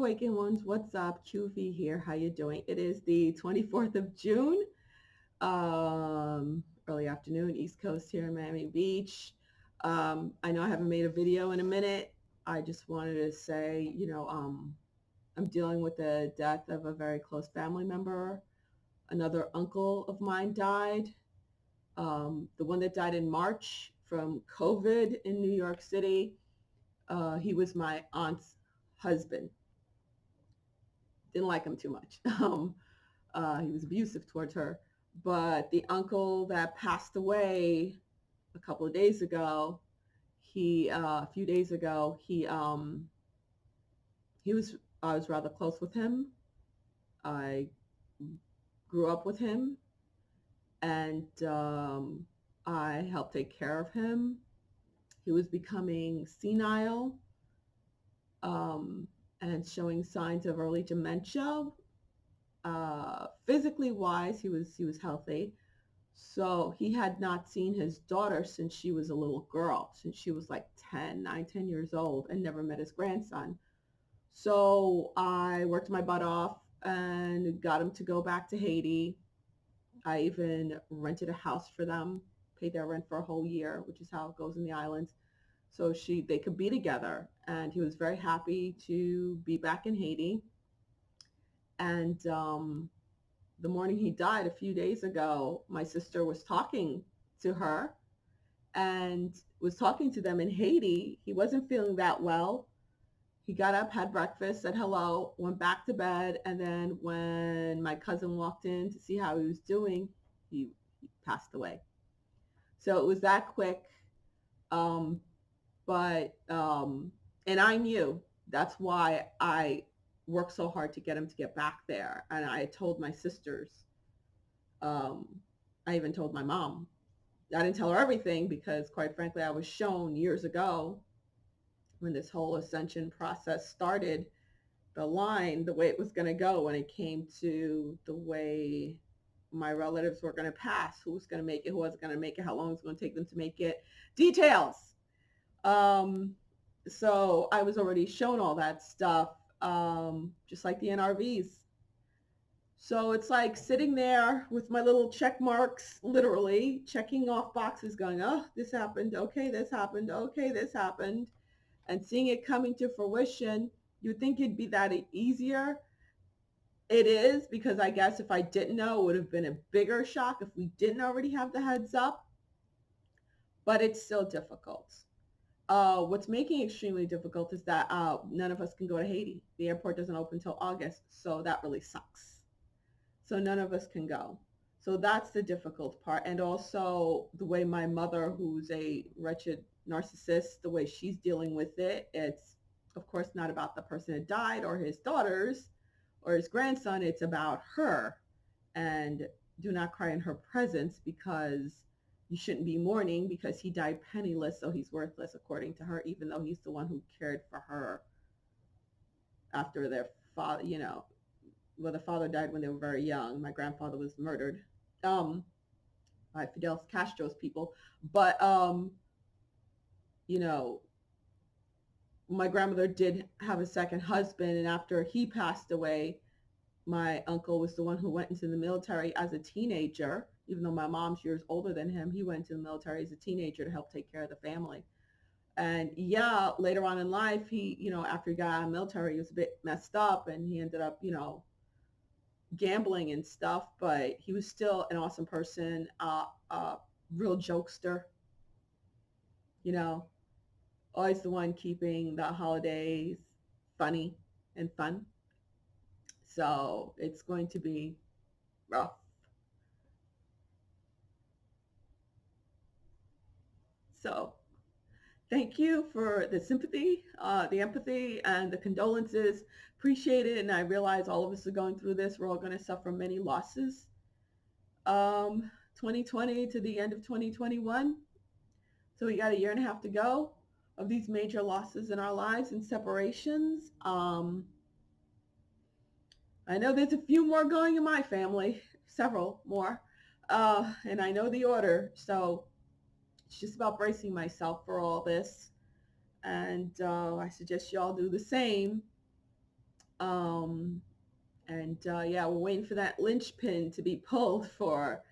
Awakened Ones. What's up? QV here. How you doing? It is the 24th of June, early afternoon, East Coast here in Miami Beach. I know I haven't made a video in a minute. I just wanted to say, I'm dealing with the death of a very close family member. Another uncle of mine died. The one that died in March from COVID in New York City. He was my aunt's husband. Didn't like him too much. He was abusive towards her. But the uncle that passed away a couple of days ago, a few days ago, I was rather close with him. I grew up with him, and I helped take care of him. He was becoming senile and showing signs of early dementia. Physically wise, he was healthy. So he had not seen his daughter since she was a little girl, since she was like 10 years old, and never met his grandson. So I worked my butt off and got him to go back to Haiti. I even rented a house for them, paid their rent for a whole year, which is how it goes in the islands. So they could be together. And he was very happy to be back in Haiti. And the morning he died a few days ago, my sister was talking to her and was talking to them in Haiti. He wasn't feeling that well. He got up, had breakfast, said hello, went back to bed, and then when my cousin walked in to see how he was doing, he passed away. So it was that quick. Um, but and I knew that's why I worked so hard to get him to get back there. And I told my sisters, um, I even told my mom. I didn't tell her everything because, quite frankly, I was shown years ago when this whole ascension process started, the way it was going to go when it came to the way my relatives were going to pass, who was going to make it, who wasn't going to make it, how long it was going to take them to make it, details. Um, so I was already shown all that stuff, just like the NRVs. So it's like sitting there with my little check marks, literally checking off boxes going, oh, this happened. Okay, this happened. Okay, this happened. And seeing it coming to fruition, you'd think it'd be that easier. It is, because I guess if I didn't know, it would have been a bigger shock if we didn't already have the heads up, but it's still difficult. What's making it extremely difficult is that none of us can go to Haiti. The airport doesn't open until August, so that really sucks. So none of us can go. So that's the difficult part. And also the way my mother, who's a wretched narcissist, the way she's dealing with it, it's of course not about the person that died or his daughters or his grandson. It's about her. And do not cry in her presence, because you shouldn't be mourning because he died penniless, so he's worthless according to her, even though he's the one who cared for her after their father, well, the father died when they were very young. My grandfather was murdered by Fidel Castro's people. But, you know, my grandmother did have a second husband. And after he passed away, my uncle was the one who went into the military as a teenager. Even though my mom's years older than him, he went into the military as a teenager to help take care of the family. And yeah, later on in life, after he got out of the military, he was a bit messed up and he ended up, gambling and stuff, but he was still an awesome person, real jokester, you know, always the one keeping the holidays funny and fun. So it's going to be rough. So thank you for the sympathy, the empathy, and the condolences. Appreciate it. And I realize all of us are going through this. We're all going to suffer many losses. 2020 to the end of 2021. So we got a year and a half to go of these major losses in our lives and separations. I know there's a few more going in my family, several more, and I know the order. So it's just about bracing myself for all this. And I suggest you all do the same. Um, and yeah, we're waiting for that linchpin to be pulled for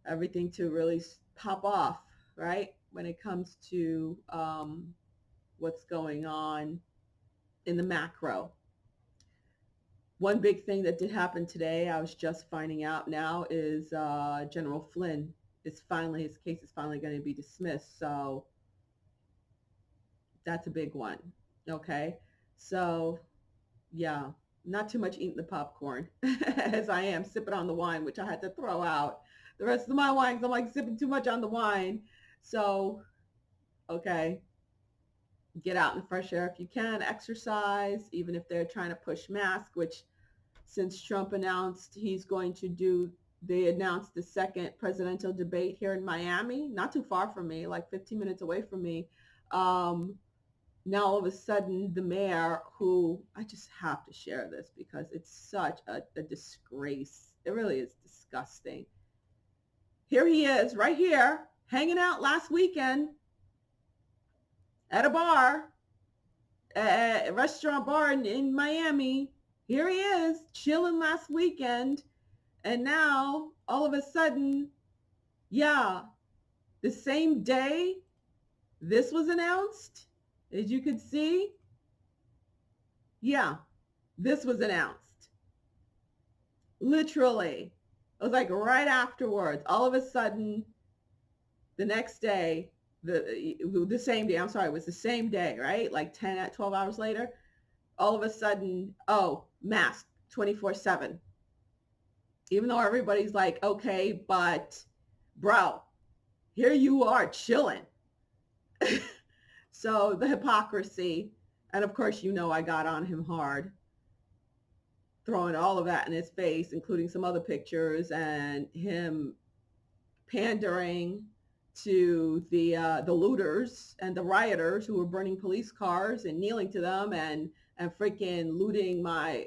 everything to really pop off, right? When it comes to what's going on in the macro. One big thing that did happen today, I was just finding out now, is General Flynn his case is finally going to be dismissed. So that's a big one. Okay. So yeah, not too much eating the popcorn as I am sipping on the wine, which I had to throw out. The rest of my wines, I'm like sipping too much on the wine. So, okay, get out in the fresh air if you can, exercise, even if they're trying to push masks, which since Trump announced he's going to do, they announced the second presidential debate here in Miami, not too far from me, like 15 minutes away from me. Um, Now all of a sudden the mayor, who I just have to share this because it's such a disgrace. It really is disgusting. Here he is right here hanging out last weekend at a bar, a restaurant bar in Miami. Here he is chilling last weekend. And now all of a sudden, yeah, the same day this was announced, as you could see, yeah, this was announced. Literally. It was like right afterwards. All of a sudden, the next day, the same day, I'm sorry, it was the same day, right? Like 10 12 hours later, all of a sudden, oh, mask 24/7. Even though everybody's like, okay, but bro, here you are chilling. So the hypocrisy, and of course, I got on him hard, throwing all of that in his face, including some other pictures and him pandering to the looters and the rioters who were burning police cars and kneeling to them and freaking looting my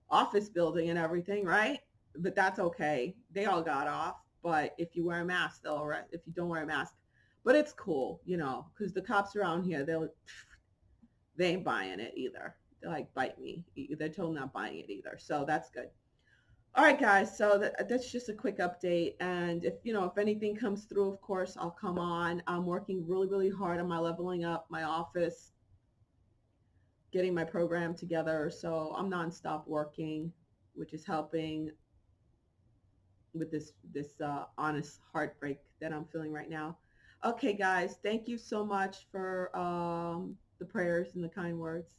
office building and everything, right? But that's okay. They all got off. But if you wear a mask, they'll arrest. If you don't wear a mask, but it's cool, because the cops around here, they ain't buying it either. They're like, bite me. They're totally not buying it either. So that's good. All right, guys. So that's just a quick update. And if anything comes through, of course, I'll come on. I'm working really, really hard on my leveling up my office, getting my program together. So I'm nonstop working, which is helping with this honest heartbreak that I'm feeling right now. Okay, guys. Thank you so much for the prayers and the kind words.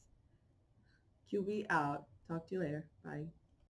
QB out. Talk to you later. Bye.